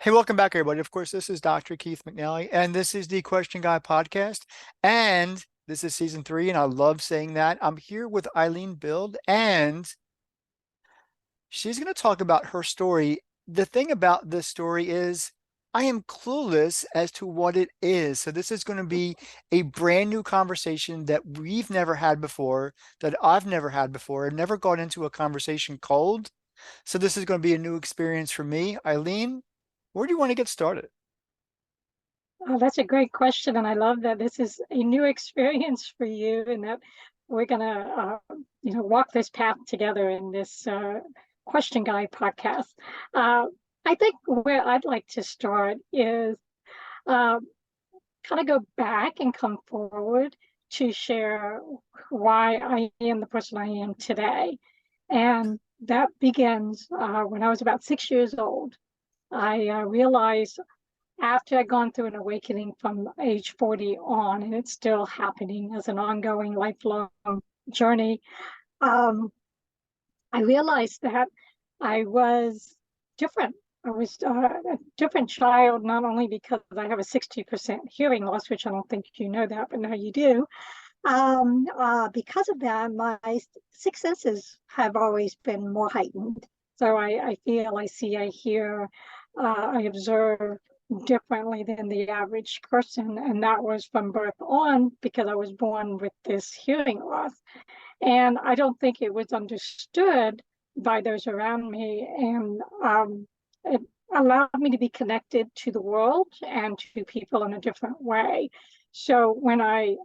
Hey, welcome back, everybody. Of course, this is Dr. Keith McNally, and this is the Question Guy podcast. And this is season 3, and I love saying that. I'm here with Eileen Bild, and she's going to talk about her story. The thing about this story is I am clueless as to what it is. So this is going to be a brand new conversation that we've never had before, that I've never had before. I've never gone into a conversation cold. So this is going to be a new experience for me. Eileen, where do you want to get started? Oh, that's a great question, and I love that this is a new experience for you, and that we're gonna, walk this path together in this Question Guy podcast. Uh, I think where I'd like to start is uh, kind of go back and come forward to share why I am the person I am today, and that begins when I was about 6 years old. I realized after I'd gone through an awakening from age 40 on, and it's still happening as an ongoing lifelong journey, um, I realized that I was different. I was a different child, not only because I have a 60% hearing loss, which I don't think you know that, but now you do. Because of that, my six senses have always been more heightened. So I feel, I see, I hear, I observe differently than the average person. And that was from birth on because I was born with this hearing loss. And I don't think it was understood by those around me. And it allowed me to be connected to the world and to people in a different way. So when I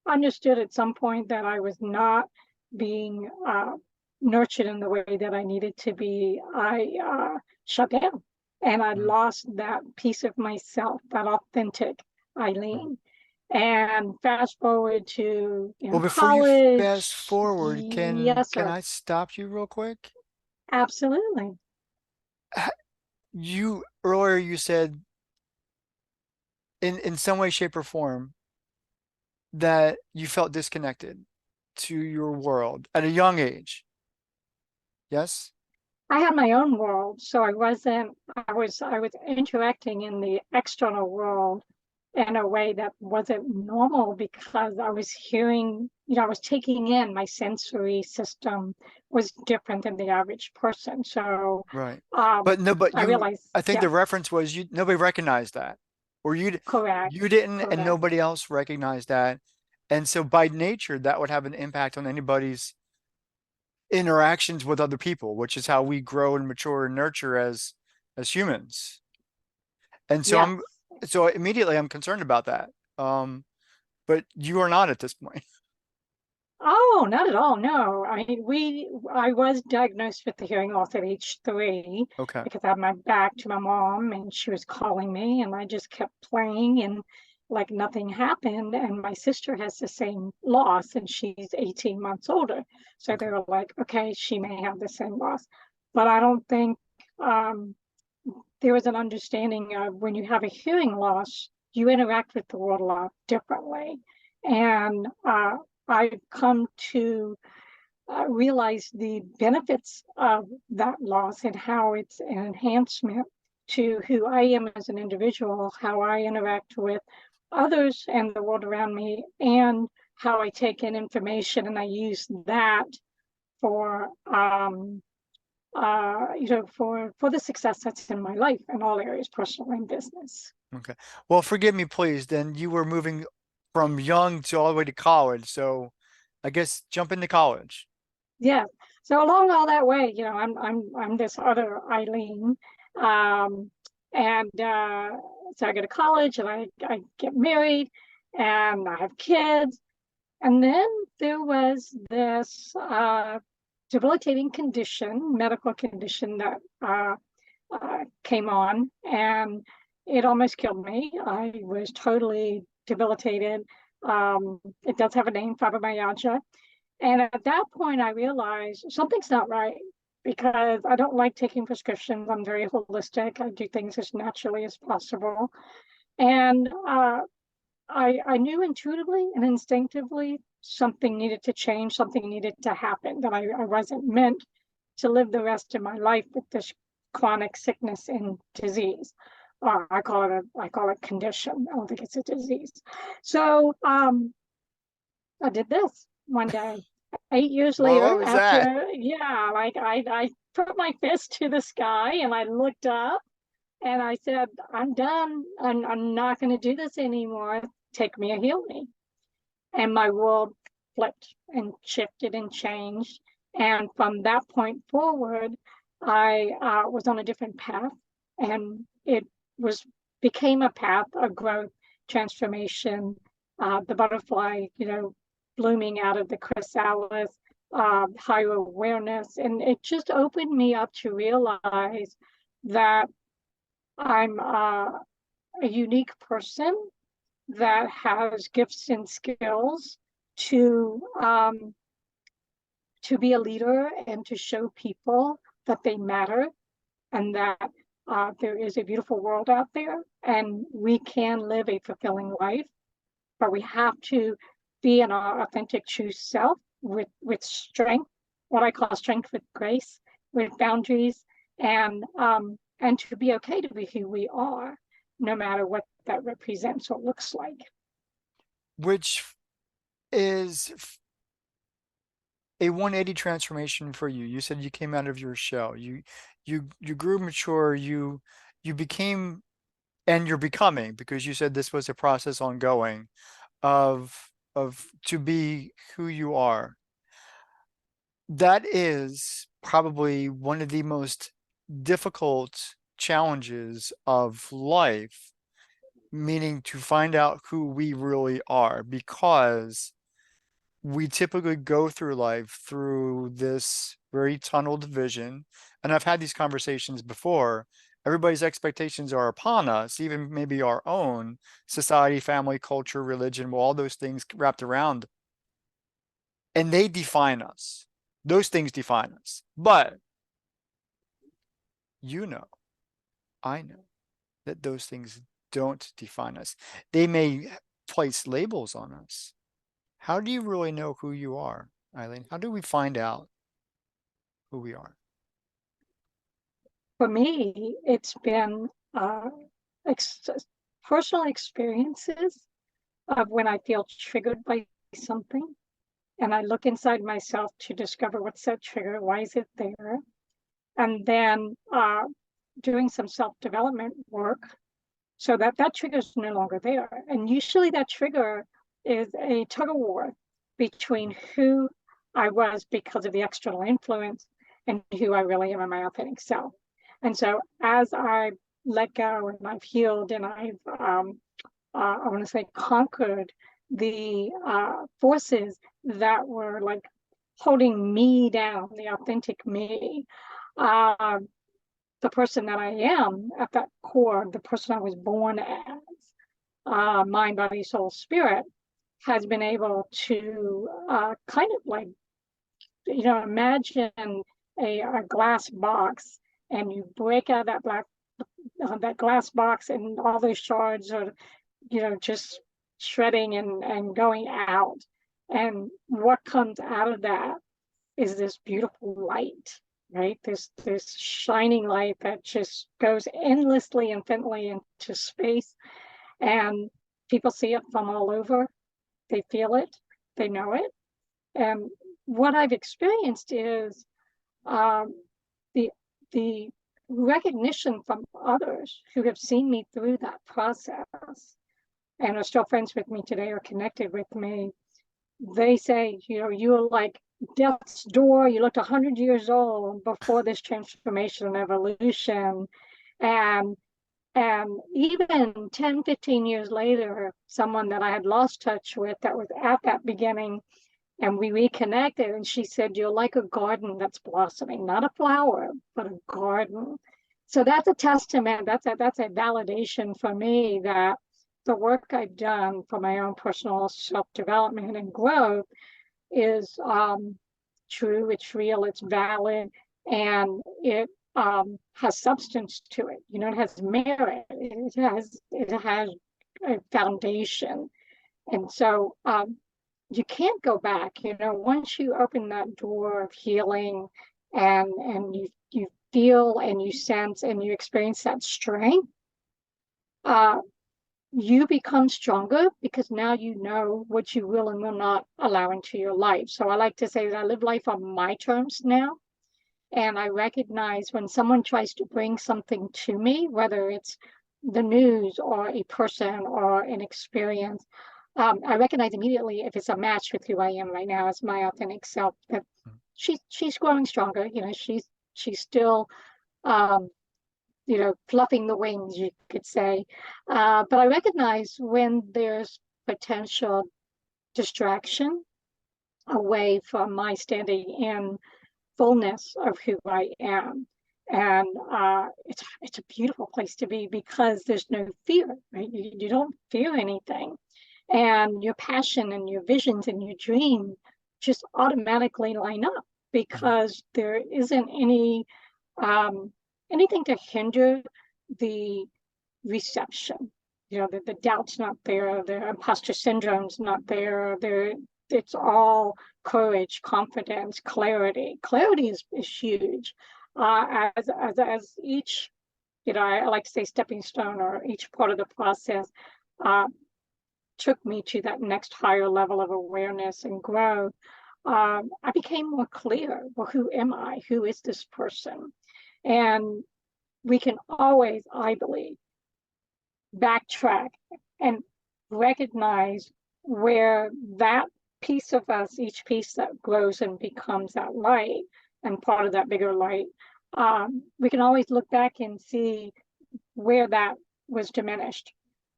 understood at some point that I was not being nurtured in the way that I needed to be, I shut down and I Mm. lost that piece of myself, that authentic Mm. Eileen. And fast forward to Well, before you fast college. forward, Yes, can sir. I stop you real quick? Absolutely. Ha- You earlier you said in some way, shape, or form that you felt disconnected to your world at a young age. Yes? I had my own world, so I was interacting in the external world in a way that wasn't normal because I was hearing, I was taking in, my sensory system was different than the average person. So Right. um But no, but I you realized, I think yeah, the reference was you nobody recognized that. Or correct, you didn't and correct. nobody else recognized that. And so by nature that would have an impact on anybody's interactions with other people, which is how we grow and mature and nurture as humans. And so Yes. so immediately I'm concerned about that. Um, but you are not at this point. Oh, not at all. No. I was diagnosed with the hearing loss at age 3 Okay. because I had my back to my mom and she was calling me and I just kept playing and like nothing happened. And my sister has the same loss and she's 18 months older. So they Okay. were like, okay, she may have the same loss. But I don't think um, there was an understanding of when you have a hearing loss, you interact with the world a lot differently. And I've come to realize the benefits of that loss and how it's an enhancement to who I am as an individual, how I interact with others and the world around me, and how I take in information and I use that for for the success that's in my life in all areas, personal and business. Okay. Well, forgive me, please. Then you were moving from young to all the way to college. So I guess jump into college. Yeah. So along all that way, I'm this other Eileen, um, and so I go to college and I get married and I have kids, and then there was this debilitating condition, medical condition that came on, and it almost killed me. I was totally debilitated. It does have a name, fibromyalgia. And at that point, I realized something's not right because I don't like taking prescriptions. I'm very holistic. I do things as naturally as possible. And I knew intuitively and instinctively something needed to change, something needed to happen, that I wasn't meant to live the rest of my life with this chronic sickness and disease. I call it condition. I don't think it's a disease. So I did this one day. 8 years What later, was that? after, yeah, like I put my fist to the sky and I looked up and I said, I'm done. I'm not going to do this anymore. Take me or heal me. And my world flipped and shifted and changed. And from that point forward, I was on a different path, and it was became a path of growth, transformation, the butterfly, blooming out of the chrysalis, higher awareness, and it just opened me up to realize that I'm a unique person that has gifts and skills to um, to be a leader and to show people that they matter and that there is a beautiful world out there and we can live a fulfilling life, but we have to be in our authentic true self with strength, what I call strength with grace, with boundaries, and to be okay to be who we are, no matter what that represents or looks like. Which is a 180 transformation for you. You said you came out of your shell. You grew mature, you became, and you're becoming, because you said this was a process ongoing of to be who you are. That is probably one of the most difficult challenges of life, meaning to find out who we really are, because we typically go through life through this very tunneled vision. And I've had these conversations before. Everybody's expectations are upon us, even maybe our own society, family, culture, religion, well, all those things wrapped around, and they define us. Those things define us. But you know, I know that those things don't define us. They may place labels on us. How do you really know who you are, Eileen? How do we find out who we are? For me, it's been ex personal experiences of when I feel triggered by something, and I look inside myself to discover what's that trigger, why is it there, and then doing some self-development work so that that trigger is no longer there. And usually that trigger is a tug of war between who I was because of the external influence and who I really am in my authentic self. And so as I let go and I've healed and I've, I want to say, conquered the forces that were like holding me down, the authentic me, uh, the person that I am at that core, the person I was born as, mind, body, soul, spirit, has been able to kind of like, imagine a glass box and you break out that glass box and all those shards are, just shredding and going out. And what comes out of that is this beautiful light, right? This shining light that just goes endlessly, infinitely into space. And people see it from all over. They feel it, they know it. And what I've experienced is um, the the recognition from others who have seen me through that process and are still friends with me today or connected with me. They say, you were like death's door. You looked 100 years old before this transformation and evolution. And and even 10, 15 years later, someone that I had lost touch with that was at that beginning, and we reconnected, and she said, you're like a garden that's blossoming, not a flower, but a garden. So that's a testament, that's a validation for me that the work I've done for my own personal self-development and growth is true, it's real, it's valid, and it has substance to it. It has merit. It has a foundation, and so you can't go back. Once you open that door of healing, and you've feel and you sense and you experience that strength, uh, you become stronger because now you know what you will and will not allow into your life. So I like to say that I live life on my terms now. And I recognize when someone tries to bring something to me, whether it's the news or a person or an experience, I recognize immediately if it's a match with who I am right now as my authentic self. That she's growing stronger. She's still fluffing the wings, you could say. But I recognize when there's potential distraction away from my standing in fullness of who I am. And it's a beautiful place to be because there's no fear, right? You don't fear anything. And your passion and your visions and your dream just automatically line up because there isn't um, anything to hinder the reception. The doubt's not there, the imposter syndrome's not there. It's all courage, confidence, clarity. Clarity is huge. As each, I like to say stepping stone or each part of the process uh, took me to that next higher level of awareness and growth. I became more clear. Well, who am I? Who is this person? And we can always, I believe, backtrack and recognize where that piece of us, each piece that grows and becomes that light and part of that bigger light, we can always look back and see where that was diminished.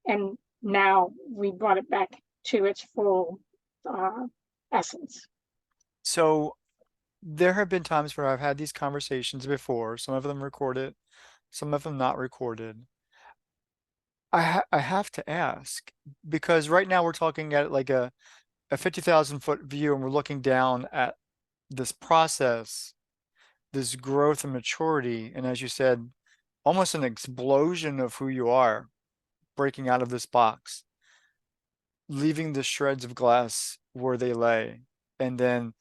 And now we brought it back to its full essence. So there have been times where I've had these conversations before, some of them recorded, some of them not recorded. I have to ask because right now we're talking at like a 50,000 foot view and we're looking down at this process, this growth and maturity, and as you said, almost an explosion of who you are, breaking out of this box, leaving the shreds of glass where they lay, and then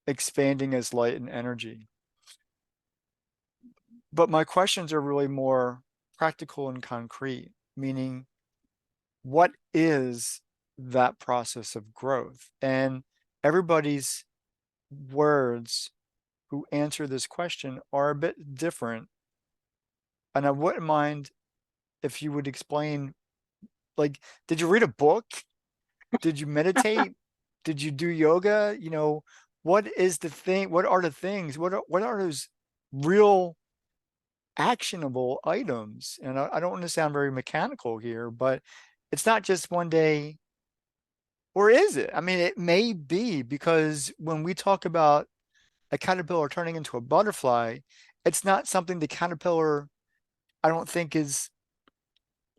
expanding as light and energy. But my questions are really more practical and concrete, meaning what is that process of growth? And everybody's words who answer this question are a bit different. And I wouldn't mind if you would explain, like, did you read a book? Did you meditate? Did you do yoga? What is the thing? What are the things? What are those real actionable items? And I don't want to sound very mechanical here, but it's not just one day, or is it? I mean, it may be because when we talk about a caterpillar turning into a butterfly, it's not something the caterpillar, I don't think, is,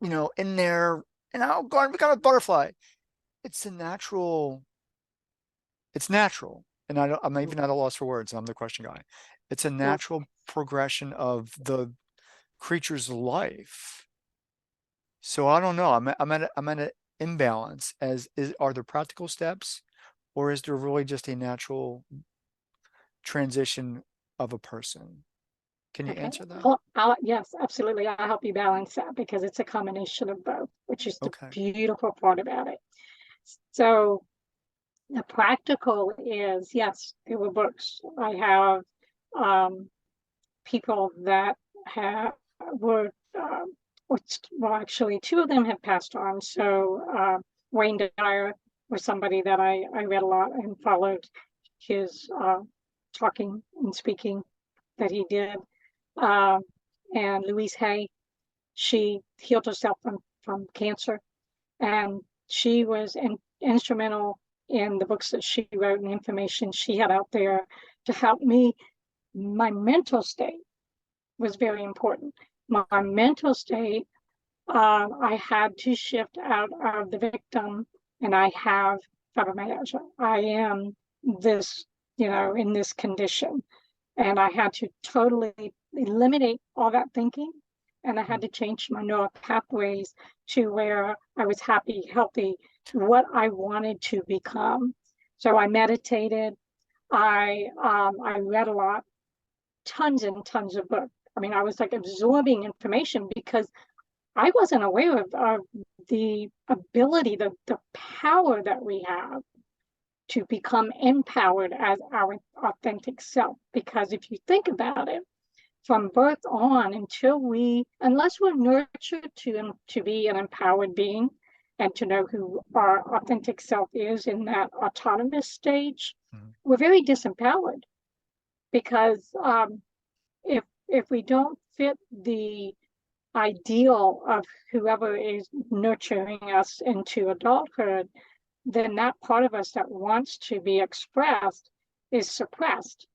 in there and I'll go and become a butterfly. It's a natural, it's natural. And I'm even at a loss for words. I'm the question guy. It's a natural progression of the creature's life. So I don't know. I'm at an imbalance. Are there practical steps, or is there really just a natural transition of a person? Can you Okay. answer that? Yes, absolutely. I'll help you balance that because it's a combination of both, which is the Okay. beautiful part about it. So the practical is, yes, there were books. I have people that have were well, actually, two of them have passed on. So Wayne Dyer was somebody that I read a lot and followed his talking and speaking that he did. Uh, and Louise Hay, she healed herself from cancer, and she was instrumental in the books that she wrote and the information she had out there to help me. My mental state was very important. My mental state, I had to shift out of the victim, and I have fibromyalgia. I am this, in this condition. And I had to totally eliminate all that thinking. And I had to change my neural pathways to where I was happy, healthy, what I wanted to become. So I meditated. I read a lot. tons and tons of books. I mean, I was like absorbing information because I wasn't aware of the ability, the power that we have to become empowered as our authentic self. Because if you think about it, from birth on until unless we're nurtured to be an empowered being and to know who our authentic self is in that autonomous stage, Mhm. we're very disempowered because if we don't fit the ideal of whoever is nurturing us into adulthood, then that part of us that wants to be expressed is suppressed.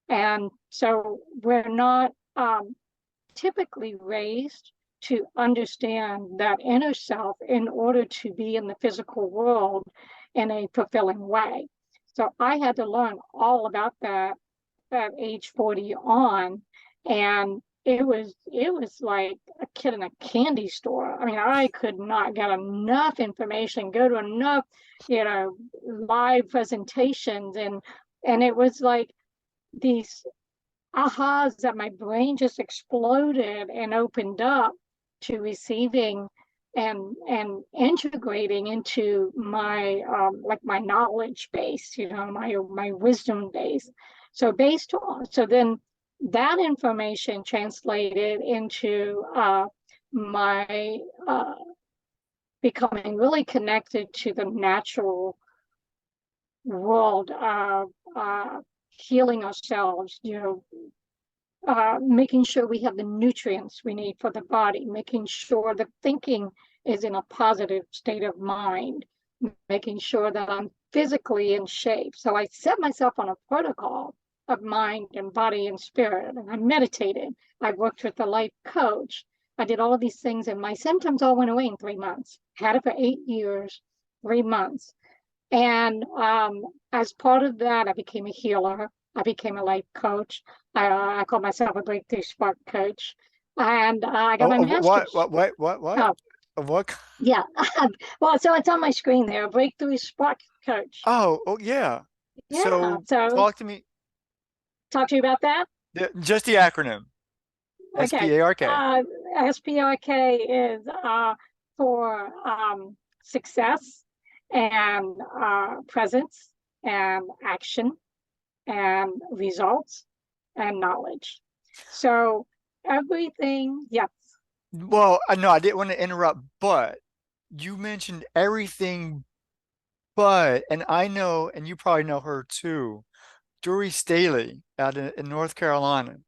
And so we're not typically raised to understand that inner self in order to be in the physical world in a fulfilling way. So I had to learn all about that at age 40 on, and it was like a kid in a candy store. I mean, I could not get enough information, go to enough, live presentations, and it was like these ahas that my brain just exploded and opened up to receiving and integrating into my like my knowledge base, my wisdom base. So then that information translated into my becoming really connected to the natural world of healing ourselves, making sure we have the nutrients we need for the body, making sure the thinking is in a positive state of mind, making sure that I'm physically in shape. So I set myself on a protocol of mind and body and spirit, and I meditated. I worked with a life coach. I did all of these things, and my symptoms all went away in 3 months. Had it for 8 years, 3 months. And as part of that, I became a healer. I became a life coach. I call myself a breakthrough spark coach. And I got Oh, my master's. what? Oh, What? yeah. Well, so it's on my screen there, a breakthrough spark coach. Oh, yeah. Yeah. So So talk to me, talk to you about that. just the acronym, Okay. SPARK. Uh, SPRK is for success and presence and action and results and knowledge. So everything, yes. Well, I know I didn't want to interrupt, but you mentioned everything but, and I know, and you probably know her too, Dory Staley out in North Carolina.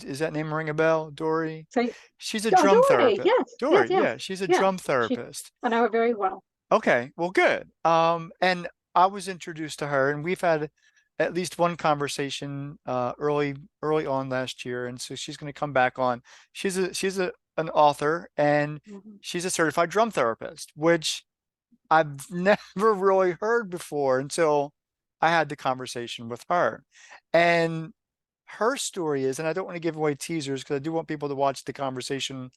Is that name ring a bell, Dory? So, She's a oh, drum Dory, therapist. yes, yes, Dory, yes, yeah, she's a yeah. drum She, therapist. I know her very well. Okay, well, good. And I was introduced to her, and we've had at least one conversation early on last year, and so she's going to come back on. She's an author, and Mhm. she's a certified drum therapist, which I've never really heard before until I had the conversation with her. And her story is, and I don't want to give away teasers because I do want people to watch the conversation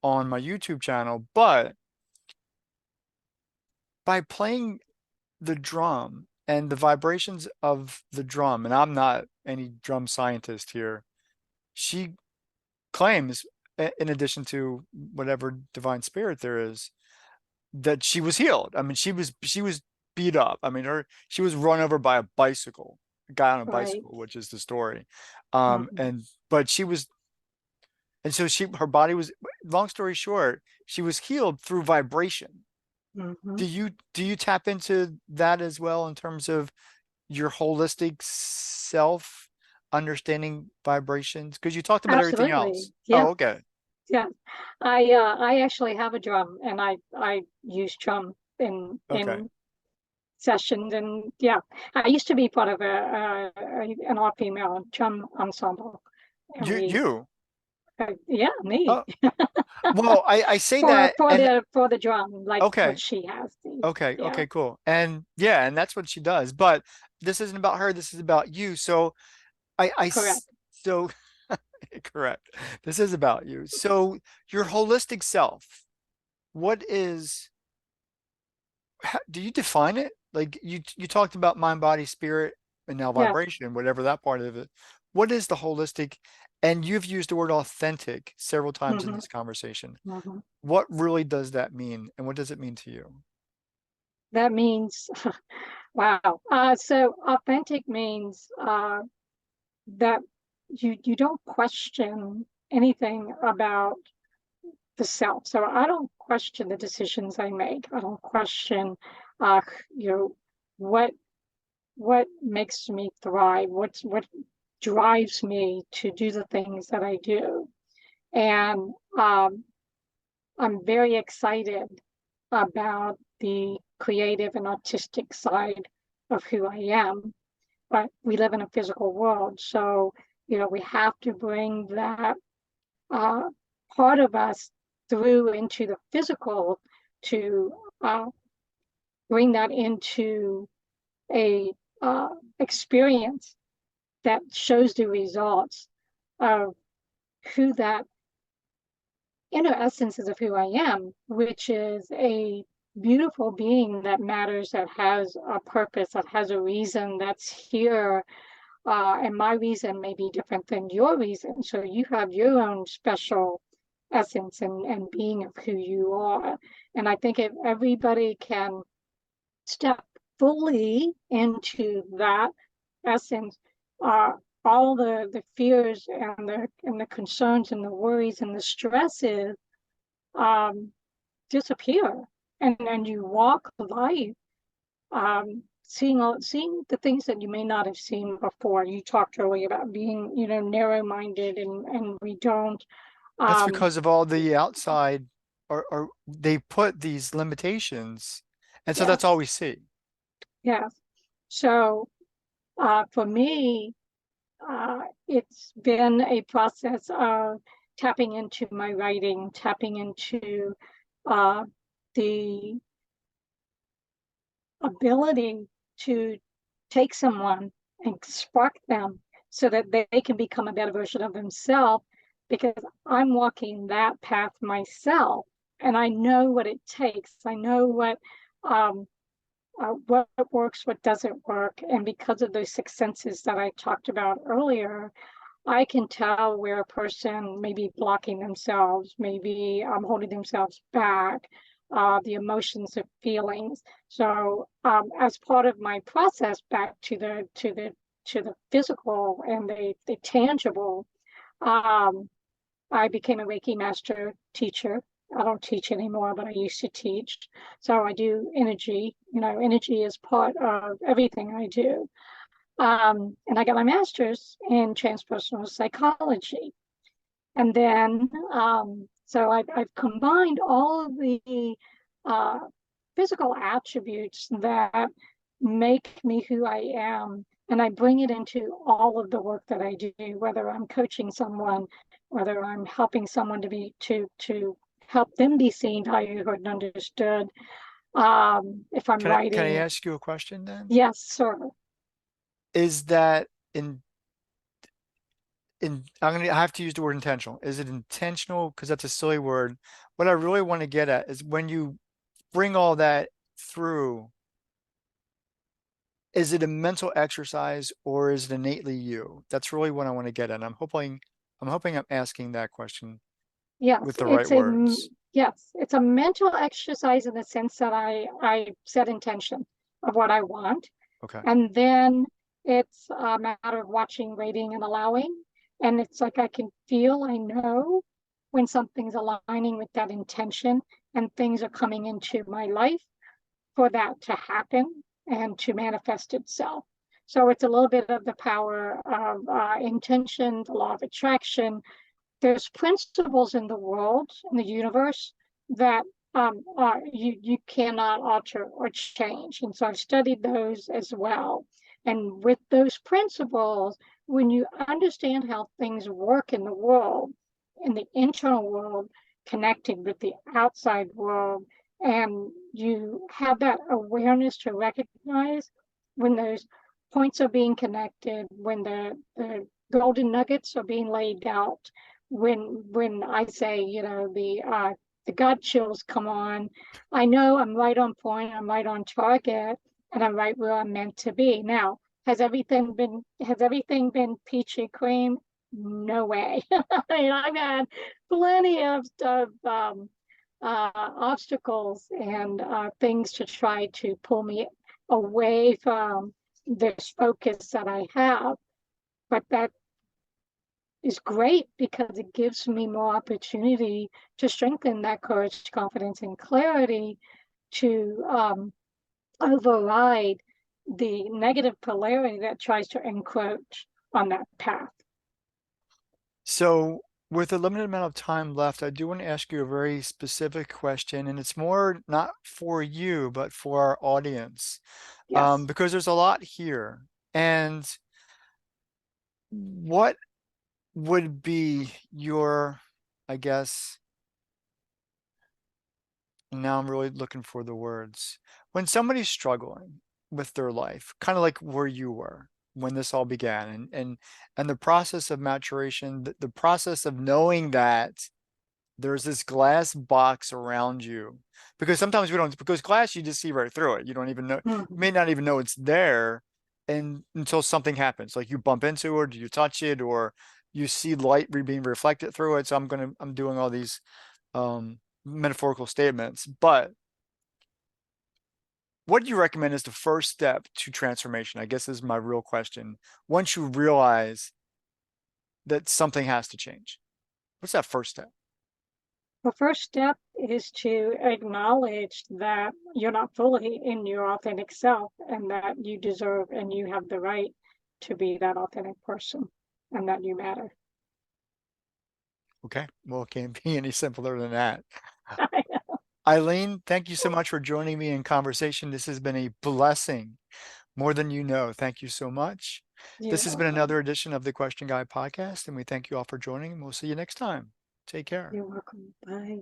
on my YouTube channel, but by playing the drum and the vibrations of the drum, and I'm not any drum scientist here, she claims, in addition to whatever divine spirit there is, that she was healed. I mean, she was beat up. I mean, she was run over by a bicycle, a guy on a Right. bicycle, which is the story. Mhm. And but she was, and so her body was. Long story short, she was healed through vibration. Mhm. Do you tap into that as well in terms of your holistic self understanding vibrations? Because you talked about everything Absolutely. else. Yeah. Oh, okay. Yeah. I actually have a drum, and I use drum Okay. in sessions, and yeah, I used to be part of an all-female drum ensemble, and You. yeah, me. Oh, well, I say for that for and the for the drum, like what okay. she has. Yeah, Okay, cool. And yeah, and that's what she does. But this isn't about her, this is about you. So correct. so correct. This is about you. So your holistic self, what is do you define it? Like you talked about mind, body, spirit, and now Yes. vibration, whatever that part of it. what is the holistic, and you've used the word authentic several times in Hmm. this conversation. Hmm. What really does that mean? And what does it mean to you? That means, wow. So authentic means that you don't question anything about the self. So I don't question the decisions I make. I don't question, uh, you know, what what makes me thrive. What drives me to do the things that I do. And I'm very excited about the creative and artistic side of who I am. But we live in a physical world, so we have to bring that uh, part of us through into the physical to uh, bring that into a experience that shows the results of who that inner essence is of who I am, which is a beautiful being that matters, that has a purpose, that has a reason, that's here. And my reason may be different than your reason. So you have your own special essence and being of who you are. And I think if everybody can step fully into that essence, uh, all the fears and the concerns and the worries and the stresses um, disappear, and you walk life, seeing the things that you may not have seen before. You talked earlier about being, narrow-minded, and we don't. That's Um, because of all the outside, or they put these limitations. And so that's all yes, we see. yes. So for me, it's been a process of tapping into my writing, tapping into uh, the ability to take someone and spark them so that they can become a better version of themselves, because I'm walking that path myself, and I know what it takes. I know um, what works, what doesn't work, and because of those six senses that I talked about earlier, I can tell where a person may be blocking themselves, maybe holding themselves back, the emotions of feelings. So, as part of my process back to the physical and the tangible, um, I became a Reiki master teacher. I don't teach anymore, but I used to teach. So I do energy. Energy is part of everything I do. And I got my master's in transpersonal psychology. And then, so I've combined all of the uh, physical attributes that make me who I am, and I bring it into all of the work that I do, whether I'm coaching someone, whether I'm helping someone to help them be seen, valued, heard, and understood. If I'm Can I writing, ask you a question then? yes, sir. Is that I have to use the word intentional. Is it intentional? Because that's a silly word. What I really want to get at is when you bring all that through, is it a mental exercise or is it innately you? That's really what I want to get at. I'm hoping I'm asking that question Yes, with the right words. it's a mental exercise in the sense that I set intention of what I want, Okay. and then it's a matter of watching, waiting, and allowing. And it's like I can feel, I know when something's aligning with that intention, and things are coming into my life for that to happen and to manifest itself. So it's a little bit of the power of intention, the law of attraction. There's principles in the world, in the universe, that you cannot alter or change. And so I've studied those as well. And with those principles, when you understand how things work in the world, in the internal world, connected with the outside world, and you have that awareness to recognize when those points are being connected, when the golden nuggets are being laid out, when I say, the gut chills come on, I know I'm right on point, I'm right on target, and I'm right where I'm meant to be. Now, has everything been peachy cream? No way. I mean, I've had plenty of obstacles and things to try to pull me away from this focus that I have. But that is great because it gives me more opportunity to strengthen that courage, confidence, and clarity to override the negative polarity that tries to encroach on that path. So, with a limited amount of time left, I do want to ask you a very specific question, and it's more not for you, but for our audience, Yes. because there's a lot here. And what would be your, I guess, now I'm really looking for the words. When somebody's struggling with their life, kind of like where you were when this all began, and the process of maturation, the process of knowing that there's this glass box around you, because sometimes we don't, because glass you just see right through it. You don't even know, you Mhm. may not even know it's there, and until something happens, like you bump into it, or you touch it, or you see light being reflected through it. So I'm doing all these metaphorical statements, but what do you recommend is the first step to transformation? I guess is my real question. Once you realize that something has to change, what's that first step? The first step is to acknowledge that you're not fully in your authentic self and that you deserve and you have the right to be that authentic person and that you matter. Okay, well, it can't be any simpler than that. Eileen, thank you so much for joining me in conversation. This has been a blessing, more than you know. Thank you so much. You're This has been welcome. another edition of the Question Guy podcast, and we thank you all for joining, and we'll see you next time. Take care. You're welcome. Bye.